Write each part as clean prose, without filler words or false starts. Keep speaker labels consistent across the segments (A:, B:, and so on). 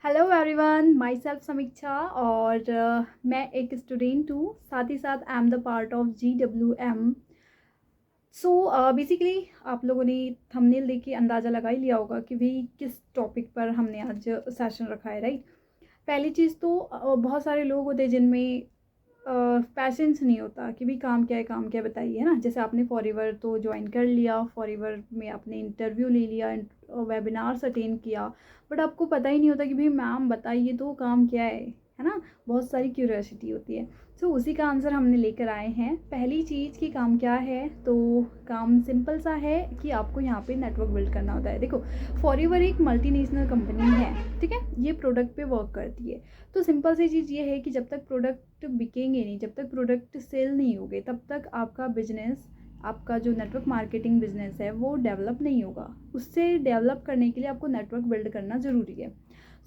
A: Hello everyone, my self समीक्षा और मैं एक स्टूडेंट हूँ, साथ ही साथ I am the part of GWM। So basically आप लोगों ने थंबनेल देख के अंदाज़ा लगा ही लिया होगा कि भाई किस टॉपिक पर हमने आज सेशन रखा है, राइट। पहली चीज़ तो बहुत सारे लोग होते हैं जिनमें पैशंस नहीं होता कि भाई काम क्या है, काम क्या है बताइए, है ना। जैसे आपने फॉरएवर तो ज्वाइन कर लिया, फॉरएवर में आपने इंटरव्यू ले लिया, वेबिनार्स अटेंड किया, बट आपको पता ही नहीं होता कि भाई मैम बताइए तो काम क्या है ना। बहुत सारी क्यूरियोसिटी होती है। सो उसी का आंसर हमने लेकर आए हैं। पहली चीज़ कि काम क्या है, तो काम सिंपल सा है कि आपको यहाँ पे नेटवर्क बिल्ड करना होता है। देखो, फॉरएवर एक मल्टीनेशनल कंपनी है, ठीक है, ये प्रोडक्ट पे वर्क करती है। तो सिंपल सी चीज़ ये है कि जब तक प्रोडक्ट बिकेंगे नहीं, जब तक प्रोडक्ट सेल नहीं होगे, तब तक आपका बिजनेस, आपका जो नेटवर्क मार्केटिंग बिजनेस है वो डेवलप नहीं होगा। उससे डेवलप करने के लिए आपको नेटवर्क बिल्ड करना ज़रूरी है।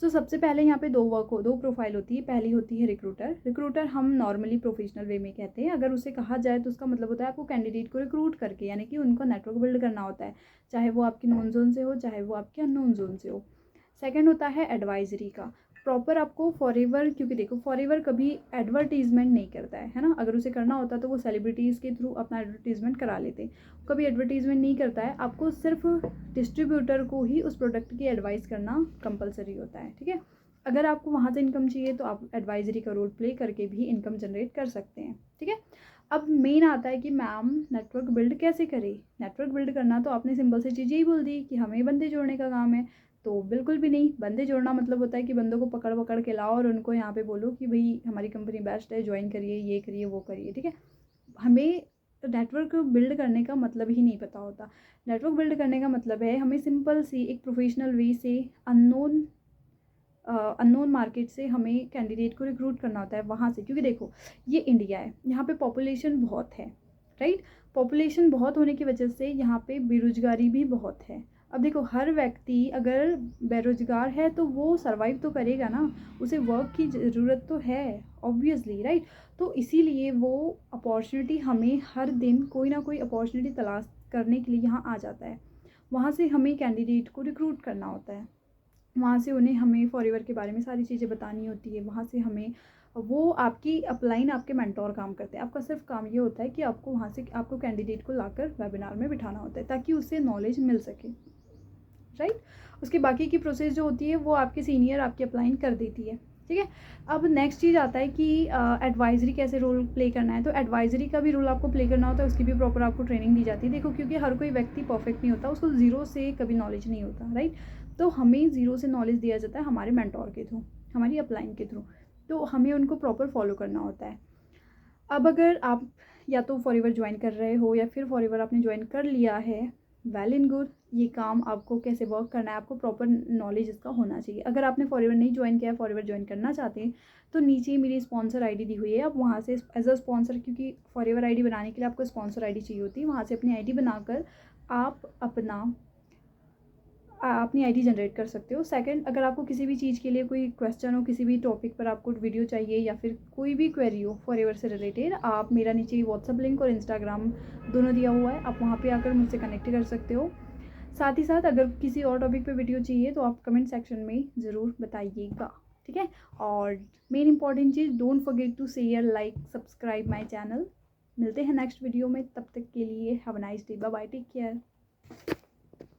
A: सो सबसे पहले यहाँ पे दो प्रोफाइल होती है। पहली होती है रिक्रूटर। रिक्रूटर हम नॉर्मली प्रोफेशनल वे में कहते हैं। अगर उसे कहा जाए तो उसका मतलब होता है आपको कैंडिडेट को रिक्रूट करके, यानी कि उनका नेटवर्क बिल्ड करना होता है, चाहे वो आपके नोन जोन से हो, चाहे वो आपके अननोन जोन से हो। सेकंड होता है एडवाइजरी का। प्रॉपर आपको फॉरएवर, क्योंकि देखो फॉरएवर कभी एडवर्टीजमेंट नहीं करता है ना। अगर उसे करना होता तो वो सेलिब्रिटीज़ के थ्रू अपना एडवर्टीजमेंट करा लेते। कभी एडवर्टीजमेंट नहीं करता है। आपको सिर्फ डिस्ट्रीब्यूटर को ही उस प्रोडक्ट की एडवाइस करना कंपलसरी होता है, ठीक है। अगर आपको वहाँ से इनकम चाहिए तो आप एडवाइजरी का रोल प्ले करके भी इनकम जनरेट कर सकते हैं, ठीक है। अब मेन आता है कि मैम नेटवर्क बिल्ड कैसे करें। नेटवर्क बिल्ड करना तो आपने सिंपल सी चीज़ यही बोल दी कि हमें बंदे जोड़ने का काम है। तो बिल्कुल भी नहीं। बंदे जोड़ना मतलब होता है कि बंदों को पकड़ पकड़ के लाओ और उनको यहाँ पे बोलो कि भाई हमारी कंपनी बेस्ट है, ज्वाइन करिए, ये करिए, वो करिए, ठीक है। हमें नेटवर्क बिल्ड करने का मतलब ही नहीं पता होता। नेटवर्क बिल्ड करने का मतलब है हमें सिंपल सी एक प्रोफेशनल वे से अननोन मार्केट से हमें कैंडिडेट को रिक्रूट करना होता है वहाँ से। क्योंकि देखो, ये इंडिया है, यहाँ पे पॉपुलेशन बहुत है, राइट। पॉपुलेशन बहुत होने की वजह से यहाँ पे बेरोजगारी भी बहुत है। अब देखो, हर व्यक्ति अगर बेरोजगार है तो वो सरवाइव तो करेगा ना, उसे वर्क की ज़रूरत तो है, ऑब्वियसली, राइट। तो इसीलिए वो अपॉर्चुनिटी, हमें हर दिन कोई ना कोई अपॉर्चुनिटी तलाश करने के लिए यहाँ आ जाता है। वहाँ से हमें कैंडिडेट को रिक्रूट करना होता है। वहाँ से उन्हें हमें फॉरएवर के बारे में सारी चीज़ें बतानी होती है। वहाँ से हमें वो आपकी अपलाइन, आपके मेंटोर काम करते हैं। आपका सिर्फ काम ये होता है कि आपको वहाँ से आपको कैंडिडेट को लाकर वेबिनार में बिठाना होता है ताकि उससे नॉलेज मिल सके, राइट। उसके बाकी की प्रोसेस जो होती है वो आपके सीनियर आपकी अपलाइन कर देती है, ठीक है। अब नेक्स्ट चीज़ आता है कि एडवाइजरी कैसे रोल प्ले करना है। तो एडवाइजरी का भी रोल आपको प्ले करना होता है, उसकी भी प्रॉपर आपको ट्रेनिंग दी जाती है। देखो, क्योंकि हर कोई व्यक्ति परफेक्ट नहीं होता, उसको ज़ीरो से कभी नॉलेज नहीं होता, राइट। तो हमें ज़ीरो से नॉलेज दिया जाता है हमारे मेंटोर के थ्रू, हमारी अपलाइन के थ्रू। तो हमें उनको प्रॉपर फॉलो करना होता है। अब अगर आप या तो फॉरएवर ज्वाइन कर रहे हो या फिर फॉरएवर आपने ज्वाइन कर लिया है, वेल एंड गुड। ये काम आपको कैसे वर्क करना है, आपको प्रॉपर नॉलेज इसका होना चाहिए। अगर आपने फॉरएवर नहीं ज्वाइन किया है, फॉरएवर ज्वाइन करना चाहते हैं, तो नीचे मेरी स्पॉन्सर आईडी दी हुई है। आप वहाँ से एज अ स्पॉन्सर, क्योंकि फॉरएवर आईडी बनाने के लिए आपको स्पॉन्सर आईडी चाहिए होती है, वहाँ से अपनी आईडी बनाकर आप अपनी आईडी जनरेट कर सकते हो। सेकंड, अगर आपको किसी भी चीज़ के लिए कोई क्वेश्चन हो, किसी भी टॉपिक पर आपको वीडियो चाहिए या फिर कोई भी क्वेरी हो फॉरएवर से रिलेटेड, आप मेरा नीचे व्हाट्सअप लिंक और इंस्टाग्राम दोनों दिया हुआ है, आप वहाँ पे आकर मुझसे कनेक्ट कर सकते हो। साथ ही साथ अगर किसी और टॉपिक पे वीडियो चाहिए तो आप कमेंट सेक्शन में ज़रूर बताइएगा, ठीक है। और मेन इंपॉर्टेंट चीज़, don't forget to share, like, subscribe my channel. मिलते हैं नेक्स्ट वीडियो में, तब तक के लिए have a nice day, bye bye, take care.